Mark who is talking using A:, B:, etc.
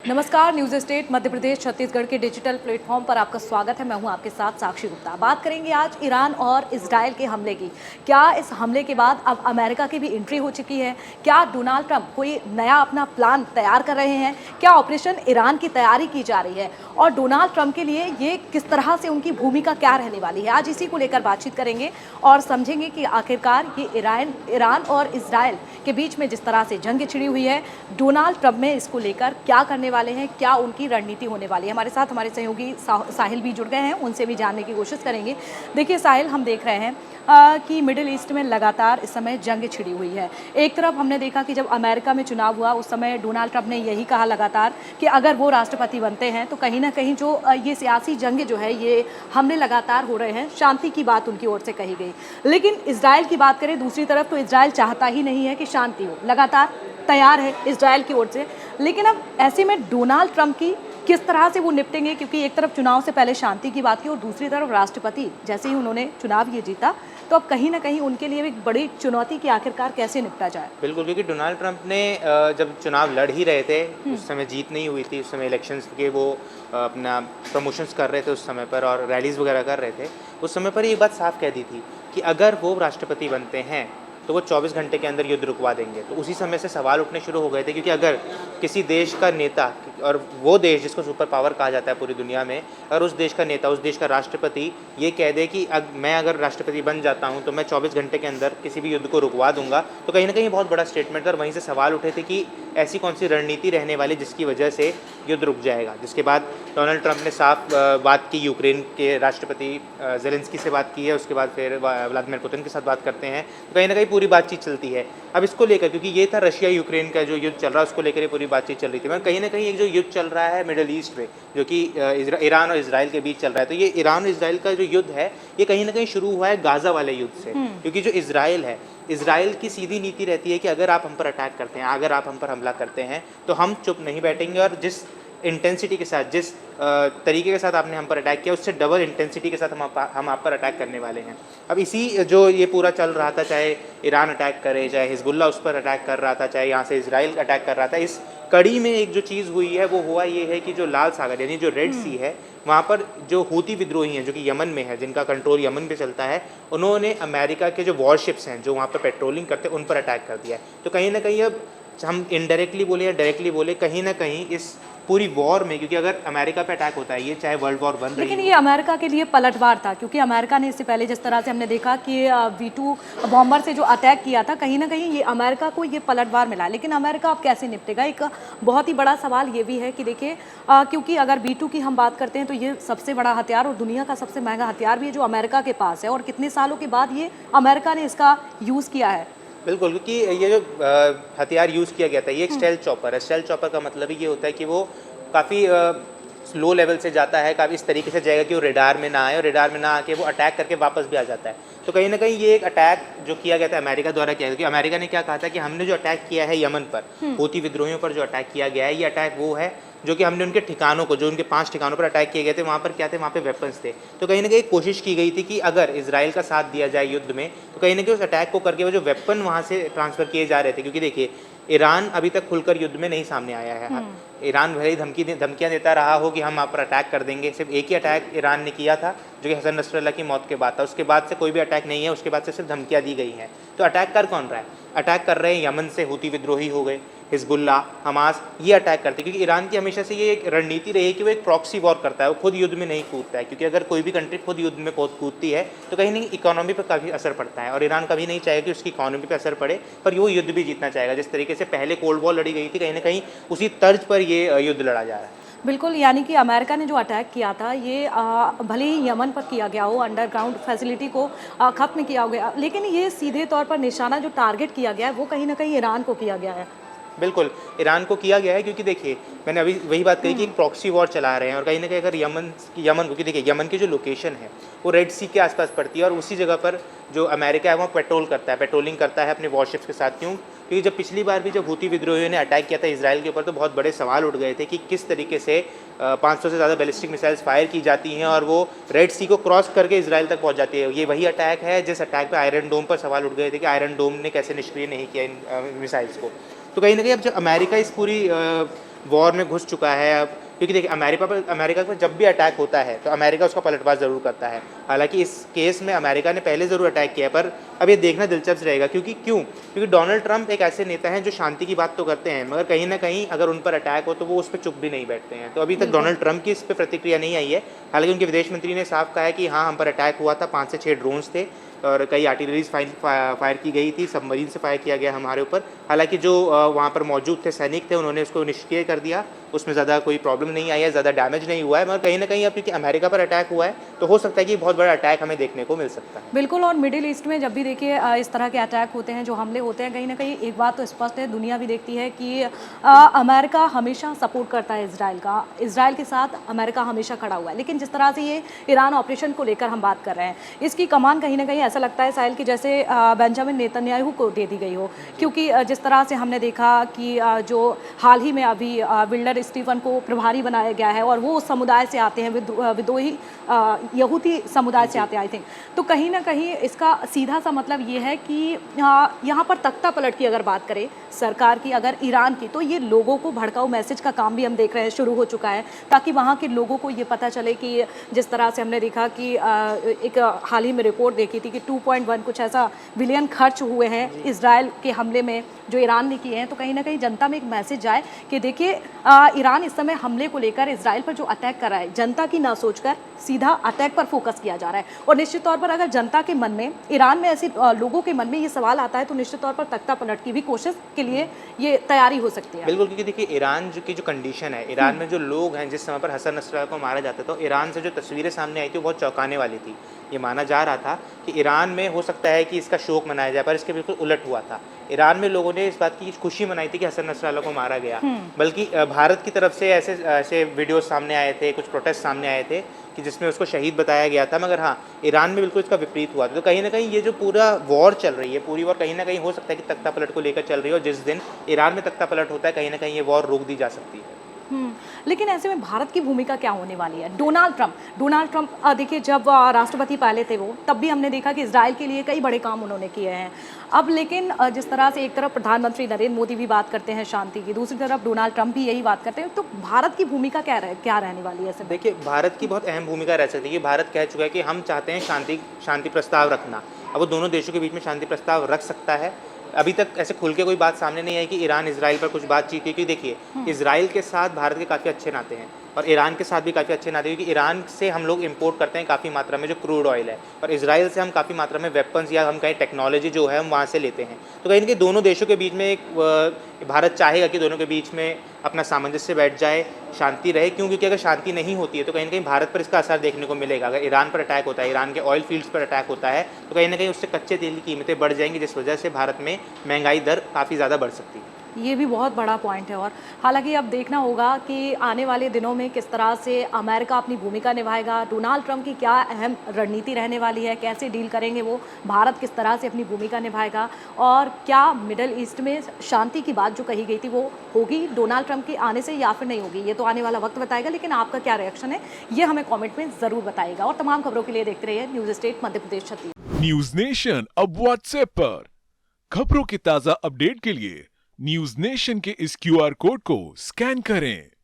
A: नमस्कार, news state Madhya Pradesh Chhattisgarh के digital platform पर आपका स्वागत है। मैं हूं आपके साथ साक्षी गुप्ता। बात करेंगे आज ईरान और इजराइल के हमले की। क्या इस हमले के बाद अब अमेरिका की भी एंट्री हो चुकी है? क्या डोनाल्ड ट्रंप कोई नया अपना प्लान तैयार कर रहे हैं? क्या ऑपरेशन ईरान की तैयारी की जा रही है और डोनाल्ड ट्रंप के लिए ये किस तरह से उनकी भूमिका क्या रहने वाली है? आज इसी को लेकर बातचीत करेंगे और समझेंगे कि आखिरकार ये ईरान और इजराइल के बीच में जिस तरह से जंग छिड़ी हुई है, डोनाल्ड ट्रंप में इसको लेकर क्या करने वाले हैं, क्या उनकी रणनीति होने वाली है। हमारे साथ हमारे सहयोगी साहिल भी जुड़ गए हैं, उनसे भी जानने की कोशिश करेंगे। देखिए साहिल, हम देख रहे हैं कि मिडिल ईस्ट में लगातार इस समय जंग छिड़ी हुई है। एक तरफ हमने देखा कि जब अमेरिका में चुनाव हुआ उस समय डोनाल्ड ट्रंप ने यही कहा लगातार कि अगर वो राष्ट्रपति बनते हैं तो कहीं ना कहीं जो ये सियासी जंग जो है, ये हमले लगातार हो रहे हैं, शांति की बात उनकी ओर से कही गई। लेकिन इजराइल की बात करें दूसरी तरफ, तो इजराइल चाहता ही नहीं है कि शांति हो, लगातार तैयार है इजराइल की ओर से। लेकिन अब ऐसे में डोनाल्ड ट्रंप की किस तरह से वो निपटेंगे, क्योंकि एक तरफ चुनाव से पहले शांति की बात की और दूसरी तरफ राष्ट्रपति जैसे ही उन्होंने चुनाव ये जीता, तो अब कहीं ना कहीं उनके लिए एक बड़ी चुनौती की आखिरकार कैसे निपटा जाए।
B: बिल्कुल, क्योंकि डोनाल्ड ट्रंप ने जब चुनाव लड़ ही रहे थे, उस समय जीत नहीं हुई थी, उस समय इलेक्शंस के वो अपना प्रमोशंस कर रहे थे उस समय पर और रैलीज़ वगैरह कर रहे थे। उस समय पर ये बात साफ कह दी थी कि अगर वो राष्ट्रपति बनते हैं तो वो 24 घंटे के अंदर युद्ध रुकवा देंगे। तो उसी समय से सवाल उठने शुरू हो गए थे, क्योंकि अगर किसी देश का नेता, और वो देश जिसको सुपर पावर कहा जाता है पूरी दुनिया में, अगर उस देश का नेता, उस देश का राष्ट्रपति ये कह दे कि मैं अगर राष्ट्रपति बन जाता हूँ तो मैं 24 घंटे के अंदर किसी भी युद्ध को रुकवा दूंगा, तो कहीं ना कहीं बहुत बड़ा स्टेटमेंट था। और वहीं से सवाल उठे थे कि ऐसी कौन सी रणनीति रहने वाली जिसकी वजह से युद्ध रुक जाएगा। जिसके बाद डोनाल्ड ट्रंप ने साफ बात की, यूक्रेन के राष्ट्रपति जेलेंस्की से बात की है, उसके बाद फिर व्लादिमीर पुतिन के साथ बात करते हैं, तो कहीं ना कहीं पूरी बातचीत चलती है। अब इसको लेकर, क्योंकि ये था रशिया यूक्रेन का जो युद्ध चल रहा है, उसको लेकर ये पूरी बातचीत चल रही थी। मगर कहीं ना कहीं एक जो युद्ध चल रहा है मिडिल ईस्ट में, जो कि ईरान और इजराइल के बीच चल रहा है, तो ये ईरान और इजराइल का जो युद्ध है ये कहीं ना कहीं शुरू हुआ है गाजा वाले युद्ध से। क्योंकि जो इजराइल है, इजराइल की सीधी नीति रहती है कि अगर आप हम पर अटैक करते हैं, अगर आप हम पर हमला करते हैं तो हम चुप नहीं बैठेंगे, और जिस इंटेंसिटी के साथ, जिस तरीके के साथ आपने हम पर अटैक किया, उससे डबल इंटेंसिटी के साथ हम आप पर अटैक करने वाले हैं। अब इसी जो ये पूरा चल रहा था, चाहे ईरान अटैक करे, चाहे हिजबुल्ला उस पर अटैक कर रहा था, चाहे यहाँ से इजराइल अटैक कर रहा था, इस कड़ी में एक जो चीज़ हुई है वो हुआ ये है कि जो लाल सागर यानी जो रेड सी है, वहाँ पर जो हूती विद्रोही हैं जो कि यमन में है, जिनका कंट्रोल यमन पे चलता है, उन्होंने अमेरिका के जो वॉरशिप्स हैं जो वहाँ पर पेट्रोलिंग करते हैं उन पर अटैक कर दिया है। तो कहीं ना कहीं अब हम इनडायरेक्टली बोले या डायरेक्टली बोले, कहीं ना कहीं इस पूरी वॉर में, क्योंकि अगर अमेरिका पे अटैक होता है, ये चाहे वर्ल्ड वॉर 1 रही,
A: लेकिन ये अमेरिका के लिए पलटवार था, क्योंकि अमेरिका ने इससे पहले जिस तरह से हमने देखा कि V2 बॉम्बर से जो अटैक किया था, कहीं ना कहीं ये अमेरिका को ये पलटवार मिला। लेकिन अमेरिका अब कैसे निपटेगा, एक बहुत ही बड़ा सवाल ये भी है कि देखिए, क्योंकि अगर V2 की हम बात करते हैं तो ये सबसे बड़ा हथियार और दुनिया का सबसे महंगा हथियार भी है जो अमेरिका के पास है, और कितने सालों के बाद ये अमेरिका ने इसका यूज़ किया है।
B: बिल्कुल, क्योंकि ये जो हथियार यूज़ किया गया था ये एक स्टेल्थ चॉपर है। स्टेल्थ चॉपर का मतलब ये होता है कि वो काफ़ी लो लेवल से जाता है, काफ़ी इस तरीके से जाएगा कि वो रेडार में ना आए, और रेडार में ना आके वो अटैक करके वापस भी आ जाता है। तो कहीं ना कहीं ये एक अटैक जो किया गया था अमेरिका द्वारा किया गया, क्योंकि अमेरिका ने क्या कहा था कि हमने जो अटैक किया है यमन पर, हूती विद्रोहियों पर जो अटैक किया गया है, ये अटैक वो है जो कि हमने उनके ठिकानों को, जो उनके 5 ठिकानों पर अटैक किए गए थे, वहाँ पर क्या थे, वहाँ पे वेपन्स थे। तो कहीं ना कहीं कोशिश की गई थी कि अगर इजराइल का साथ दिया जाए युद्ध में, तो कहीं ना कहीं उस अटैक को करके वो जो वेपन वहाँ से ट्रांसफ़र किए जा रहे थे, क्योंकि देखिए ईरान अभी तक खुलकर युद्ध में नहीं सामने आया है। ईरान भले ही धमकियाँ देता रहा हो कि हम आप पर अटैक कर देंगे। सिर्फ एक ही अटैक ईरान ने किया था जो कि हसन नसरल्ला की मौत के बाद था, उसके बाद से कोई भी अटैक नहीं है, उसके बाद से सिर्फ धमकियाँ दी गई हैं। तो अटैक कर कौन रहा है? अटैक कर रहे हैं यमन से हूती विद्रोही हो गए, हिजबुल्ला, हमास, ये अटैक करते हैं। क्योंकि ईरान की हमेशा से ये एक रणनीति रही है कि वो एक प्रॉक्सी वॉर करता है, वो खुद युद्ध में नहीं कूदता है, क्योंकि अगर कोई भी कंट्री खुद युद्ध में कूदती है तो कहीं ना कहीं इकोनॉमी पर काफ़ी असर पड़ता है, और ईरान कभी नहीं चाहेगा कि उसकी इकोनॉमी पर असर पड़े, पर वो युद्ध भी जीतना चाहेगा। जिस तरीके से पहले कोल्ड वॉर लड़ी गई थी, कहीं ना कहीं उसी तर्ज पर ये युद्ध लड़ा जा रहा है।
A: बिल्कुल, यानी कि अमेरिका ने जो अटैक किया था ये भले ही यमन पर किया गया हो, अंडरग्राउंड फैसिलिटी को ख़त्म किया गया, लेकिन ये सीधे तौर पर निशाना जो टारगेट किया गया है वो कहीं ना कहीं ईरान को किया गया है।
B: बिल्कुल, ईरान को किया गया है, क्योंकि देखिए मैंने अभी वही बात कही कि एक प्रॉक्सी वॉर चला रहे हैं, और कहीं ना कहीं अगर यमन, क्योंकि देखिए यमन की जो लोकेशन है वो रेड सी के आसपास पड़ती है, और उसी जगह पर जो अमेरिका है वो पेट्रोलिंग करता है अपने वॉरशिप्स के साथ। क्यों? क्योंकि जब पिछली बार भी जब हूती विद्रोहियों ने अटैक किया था इजराइल के ऊपर, तो बहुत बड़े सवाल उठ गए थे कि किस तरीके से 500 से ज़्यादा बैलिस्टिक मिसाइल्स फायर की जाती हैं और वो रेड सी को क्रॉस करके इजराइल तक पहुंच जाती है। ये वही अटैक है जिस अटैक पे आयरन डोम पर सवाल उठ गए थे कि आयरन डोम ने कैसे निष्क्रिय नहीं किया इन मिसाइल्स को। तो कहीं ना कहीं अब जब अमेरिका इस पूरी वॉर में घुस चुका है अब, क्योंकि देखिए अमेरिका पर जब भी अटैक होता है तो अमेरिका उसका पलटवार ज़रूर करता है। हालांकि इस केस में अमेरिका ने पहले ज़रूर अटैक किया है, पर अब ये देखना दिलचस्प रहेगा, क्योंकि डोनाल्ड ट्रंप एक ऐसे नेता हैं जो शांति की बात तो करते हैं, मगर कहीं ना कहीं अगर उन पर अटैक हो तो वो उस पर चुप भी नहीं बैठते हैं। तो अभी तक डोनाल्ड ट्रंप की इस पर प्रतिक्रिया नहीं आई है। हालांकि उनके विदेश मंत्री ने साफ कहा है कि हाँ, हम पर अटैक हुआ था, 5 से 6 ड्रोन्स थे और कई आर्टिलरीज फायर की गई थी, सबमरीन से फायर किया गया हमारे ऊपर। हालांकि जो वहाँ पर मौजूद थे सैनिक थे, उन्होंने उसको निष्क्रिय कर दिया, उसमें ज़्यादा कोई प्रॉब्लम नहीं आई है, ज़्यादा डैमेज नहीं हुआ है। मगर कहीं ना कहीं अब क्योंकि अमेरिका पर अटैक हुआ है तो हो सकता है कि बहुत बड़ा अटैक हमें देखने को मिल सकता है।
A: बिल्कुल, और मिडिल ईस्ट में जब भी देखिए इस तरह के अटैक होते हैं, जो हमले होते हैं, कहीं ना कहीं एक बात तो स्पष्ट है, दुनिया भी देखती है कि अमेरिका हमेशा सपोर्ट करता है इसराइल का, इसराइल के साथ अमेरिका हमेशा खड़ा हुआ है। लेकिन जिस तरह से ये ईरान ऑपरेशन को लेकर हम बात कर रहे हैं, इसकी कमान कहीं ना कहीं ऐसा लगता है साहिल की जैसे बेंजामिन नेतन्याहू को दे दी गई हो, क्योंकि जिस तरह से हमने देखा कि जो हाल ही में अभी विल्डर स्टीफन को प्रभारी बनाया गया है और वो उस समुदाय से आते हैं, विद्रोही यहूदी समुदाय से आते हैं आई थिंक। तो कहीं ना कहीं इसका सीधा सा मतलब ये है कि यहाँ पर तख्ता पलट की अगर बात करें सरकार की, अगर ईरान की, तो ये लोगों को भड़काऊ मैसेज का काम भी हम देख रहे हैं शुरू हो चुका है, ताकि वहाँ के लोगों को ये पता चले कि जिस तरह से हमने देखा कि एक हाल ही में रिपोर्ट देखी थी कि 2.1 कुछ ऐसा बिलियन खर्च हुए हैं इसराइल के हमले में जो ईरान ने किए हैं। तो कहीं ना कहीं जनता में एक मैसेज जाए कि देखिए ईरान इस समय हमले को लेकर इसराइल पर जो अटैक कर रहा है, जनता की ना सोचकर सीधा अटैक पर फोकस किया जा रहा है। और निश्चित तौर पर अगर जनता के मन में, ईरान में ऐसे लोगों के मन में ये सवाल आता है तो निश्चित तौर पर तख्ता पलट की भी कोशिश के लिए ये तैयारी हो सकती है।
B: बिल्कुल, क्योंकि देखिए ईरान की जो कंडीशन है, ईरान में जो लोग हैं, जिस समय पर हसन नसरल्लाह को मारा जाता था, तो ईरान से जो तस्वीरें सामने आई थी वो बहुत चौंकाने वाली थी। ये माना जा रहा था कि ईरान में हो सकता है कि इसका शोक मनाया जाए, पर इसके बिल्कुल उलट हुआ था। ईरान में लोगों ने इस बात की खुशी मनाई थी कि हसन नसरल्लाह को मारा गया, बल्कि भारत की तरफ से ऐसे वीडियो सामने आए थे, कुछ प्रोटेस्ट सामने आए थे कि जिसमें उसको शहीद बताया गया था। मगर हाँ, ईरान में बिल्कुल इसका विपरीत हुआ था। तो कहीं ना कहीं ये जो पूरा वॉर चल रही है, पूरी वॉर कहीं ना कहीं हो सकता है कि तख्ता पलट को लेकर चल रही है, और जिस दिन ईरान में तख्ता पलट होता है कहीं ना कहीं ये वॉर रोक दी जा सकती है।
A: लेकिन ऐसे में भारत की भूमिका क्या होने वाली है? डोनाल्ड ट्रंप देखिए जब राष्ट्रपति पहले थे वो, तब भी हमने देखा कि इसराइल के लिए कई बड़े काम उन्होंने किए हैं। अब लेकिन जिस तरह से एक तरफ प्रधानमंत्री नरेंद्र मोदी भी बात करते हैं शांति की, दूसरी तरफ डोनाल्ड ट्रंप भी यही बात करते हैं, तो भारत की भूमिका क्या रहने वाली है ऐसे में?
B: देखिए, भारत की बहुत अहम भूमिका रह सकती है। भारत कह चुका है कि हम चाहते हैं शांति प्रस्ताव रखना। अब वो दोनों देशों के बीच में शांति प्रस्ताव रख सकता है। अभी तक ऐसे खुल के कोई बात सामने नहीं आई कि ईरान इसराइल पर कुछ बातचीत की, क्योंकि देखिए इसराइल के साथ भारत के काफ़ी अच्छे नाते हैं और ईरान के साथ भी काफ़ी अच्छे नाते हैं, क्योंकि ईरान से हम लोग इंपोर्ट करते हैं काफ़ी मात्रा में जो क्रूड ऑयल है, और इसराइल से हम काफ़ी मात्रा में वेपन्स या हम कहीं टेक्नोलॉजी जो है हम वहाँ से लेते हैं। तो कहीं ना कहीं दोनों देशों के बीच में एक भारत चाहेगा कि दोनों के बीच में अपना सामंजस्य बैठ जाए, शांति रहे। क्योंकि अगर शांति नहीं होती है तो कहीं ना कहीं भारत पर इसका असर देखने को मिलेगा। अगर ईरान पर अटैक होता है, ईरान के ऑयल फील्ड्स पर अटैक होता है, तो कहीं ना कहीं उससे कच्चे तेल की कीमतें बढ़ जाएंगी, जिस वजह से भारत में महंगाई दर काफ़ी ज़्यादा बढ़ सकती है।
A: ये भी बहुत बड़ा पॉइंट है। और हालांकि अब देखना होगा कि आने वाले दिनों में किस तरह से अमेरिका अपनी भूमिका निभाएगा, डोनाल्ड ट्रंप की क्या अहम रणनीति रहने वाली है, कैसे डील करेंगे वो, भारत किस तरह से अपनी भूमिका निभाएगा, और क्या मिडल ईस्ट में शांति की बात जो कही गई थी वो होगी डोनाल्ड ट्रंप के आने से या फिर नहीं होगी, ये तो आने वाला वक्त बताएगा। लेकिन आपका क्या रिएक्शन है ये हमें कॉमेंट में ज़रूर बताइएगा। और तमाम खबरों के लिए देखते रहिए news state Madhya Pradesh Chhattisgarh.
C: News nation अब व्हाट्सएप पर खबरों की ताजा अपडेट के लिए न्यूज नेशन के इस क्यूआर कोड को स्कैन करें।